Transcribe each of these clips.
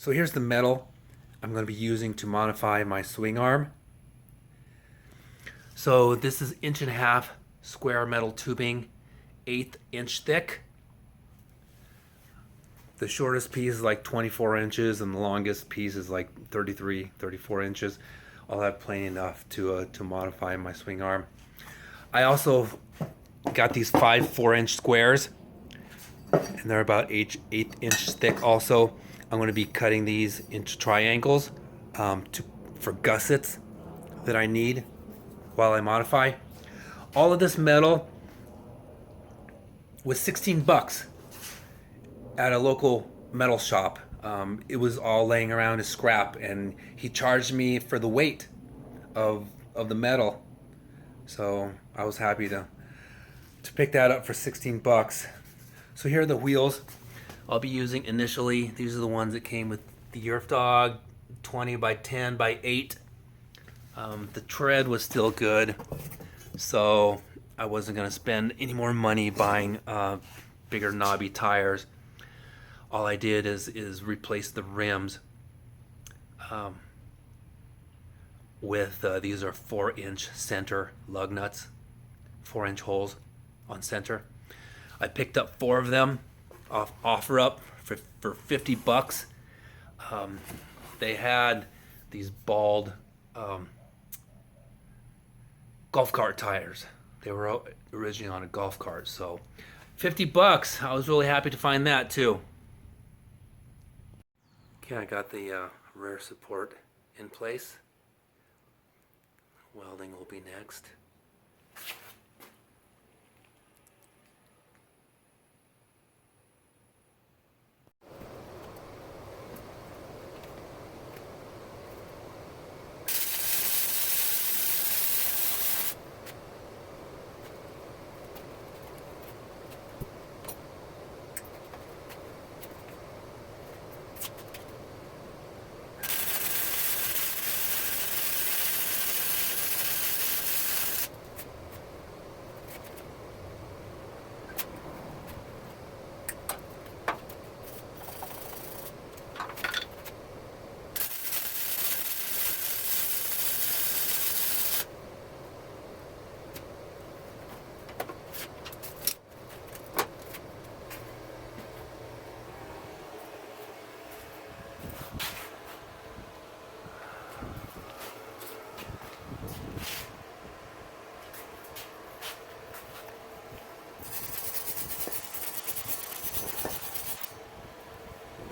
So here's the metal I'm going to be using to modify my swing arm. So this is 1.5 inch square metal tubing, 1/8 inch thick. The shortest piece is like 24 inches and the longest piece is like 33, 34 inches. I'll have plenty enough to modify my swing arm. I also got these 5 4-inch squares, and they're about 1/8 inch thick also. I'm going to be cutting these into triangles for gussets that I need while I modify. All of this metal was 16 bucks at a local metal shop. It was all laying around as scrap, and he charged me for the weight of the metal. So I was happy to pick that up for 16 bucks. So here are the wheels I'll be using initially. These are the ones that came with the Yerfdog 20 by 10 by 8. The tread was still good, so I wasn't going to spend any more money buying bigger knobby tires. All I did is replace the rims with these are 4-inch center lug nuts, 4-inch holes on center. I picked up 4 of them off OfferUp for 50 bucks. They had these bald golf cart tires. They were originally on a golf cart, so 50 bucks. I was really happy to find that too. Okay, I got the rear support in place. Welding will be next.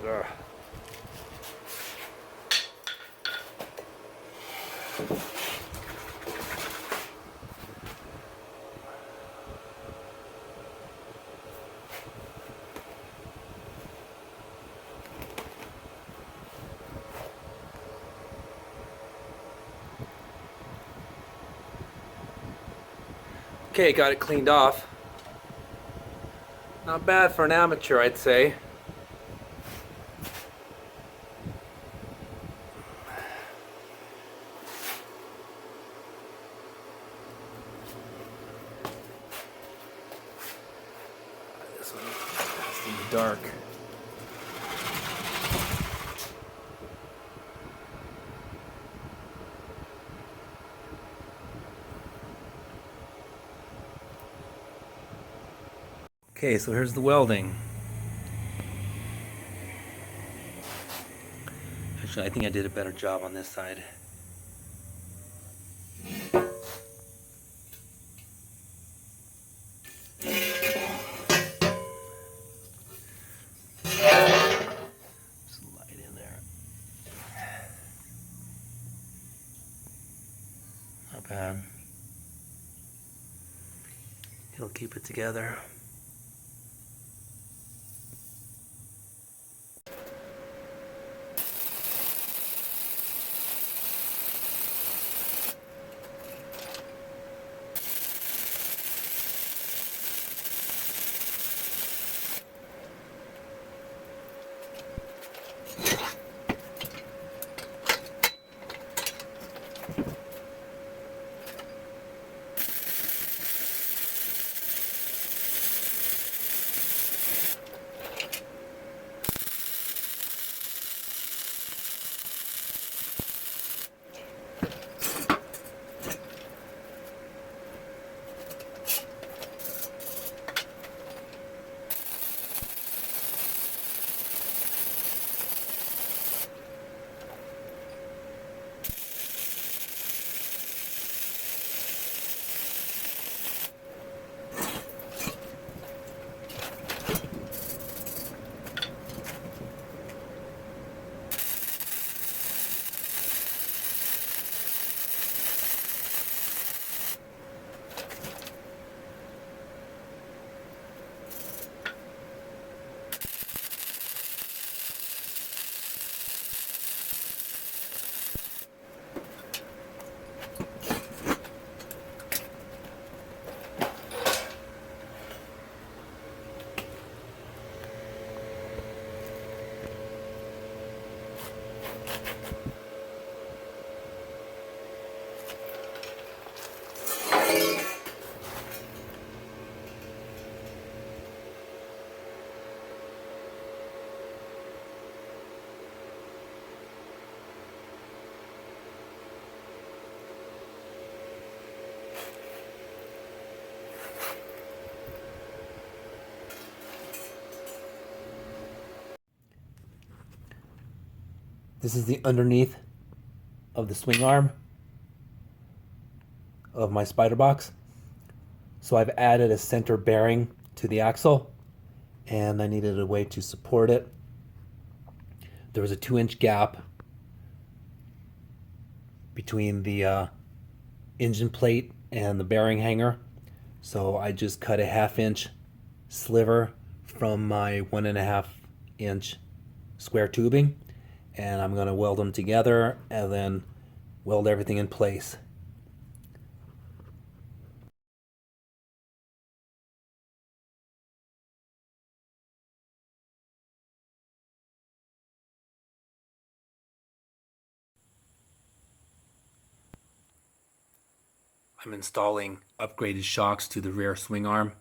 Ugh. Okay, got it cleaned off. Not bad for an amateur, I'd say. This one is in the dark. Okay, so here's the welding. Actually, I think I did a better job on this side. Some light in there. Not bad. It'll keep it together. This is the underneath of the swing arm of my Spiderbox. So I've added a center bearing to the axle, and I needed a way to support it. There was a 2-inch gap between the engine plate and the bearing hanger, so I just cut a 1/2-inch sliver from my 1.5-inch square tubing, and I'm going to weld them together and then weld everything in place. I'm installing upgraded shocks to the rear swing arm.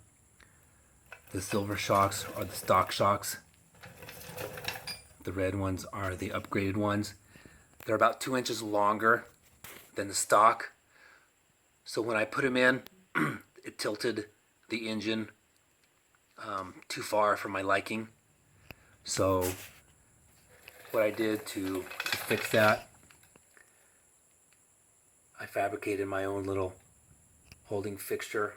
The silver shocks are the stock shocks. The red ones are the upgraded ones. They're about 2 inches longer than the stock. So when I put them in, it tilted the engine too far for my liking. So what I did to fix that, I fabricated my own little holding fixture,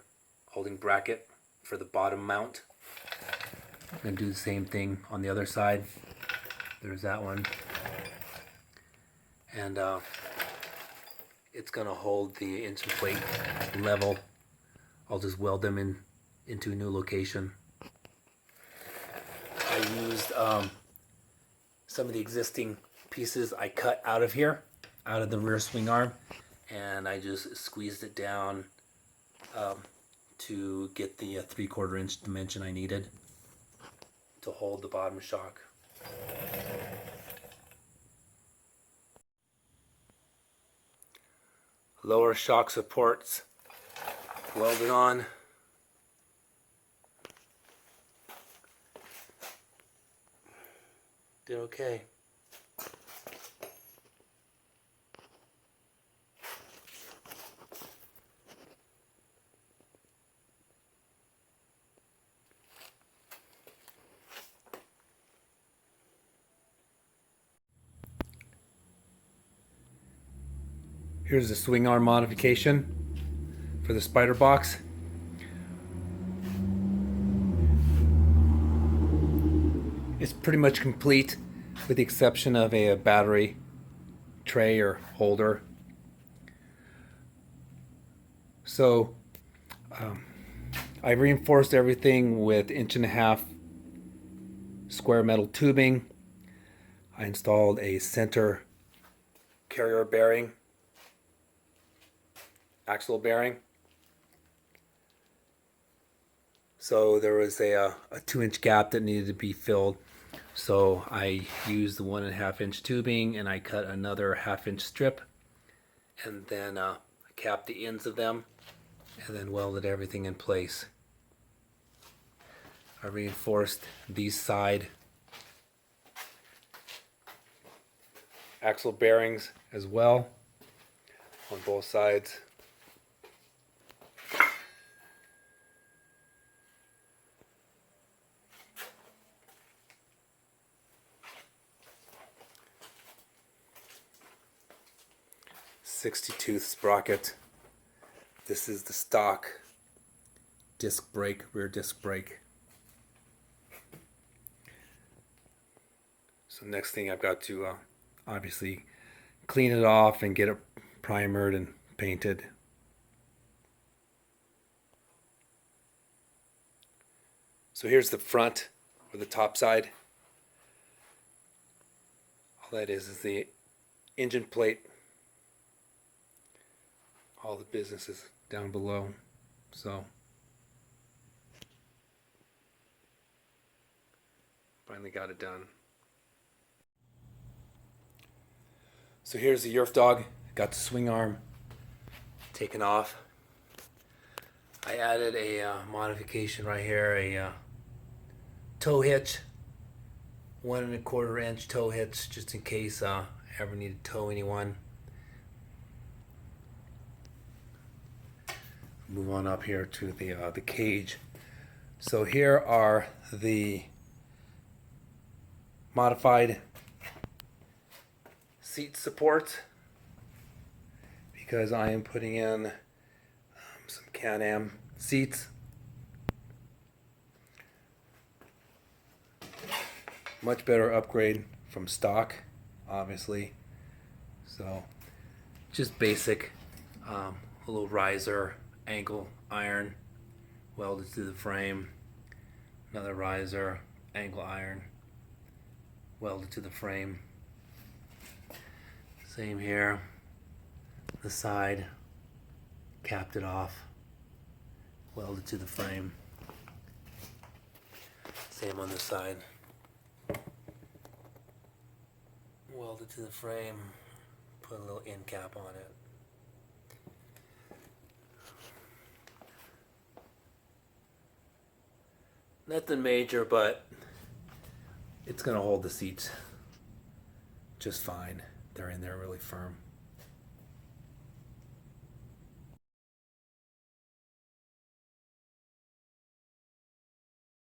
holding bracket for the bottom mount. I'm going to do the same thing on the other side. There's that one. And it's going to hold the engine plate level. I'll just weld them into a new location. I used some of the existing pieces I cut out of here, out of the rear swing arm, and I just squeezed it down to get the 3/4 inch dimension I needed to hold the bottom shock. Lower shock supports welded on. Did okay. Here's the swing arm modification for the Spiderbox. It's pretty much complete with the exception of a battery tray or holder. So I reinforced everything with 1.5 inch square metal tubing. I installed a center carrier bearing, axle bearing. So there was a 2-inch gap that needed to be filled. So I used the 1.5 inch tubing and I cut another 1/2 inch strip and then capped the ends of them and then welded everything in place. I reinforced these side axle bearings as well on both sides. .60 sprocket. This is the stock disc brake, rear disc brake. So next thing I've got to obviously clean it off and get it primered and painted. So here's the front or the top side. All that is the engine plate. All the business is down below. So finally got it done. So here's the Yerfdog. Got the swing arm taken off. I added a modification right here, a tow hitch, 1.25 inch tow hitch, just in case I ever need to tow anyone. Move on up here to the cage. So here are the modified seat support because I am putting in some Can-Am seats. Much better upgrade from stock, obviously. So just basic, a little riser, angle iron welded to the frame. Another riser, angle iron welded to the frame. Same here. The side, capped it off, welded to the frame. Same on this side. Welded to the frame, put a little end cap on it. Nothing major, but it's going to hold the seats just fine. They're in there really firm.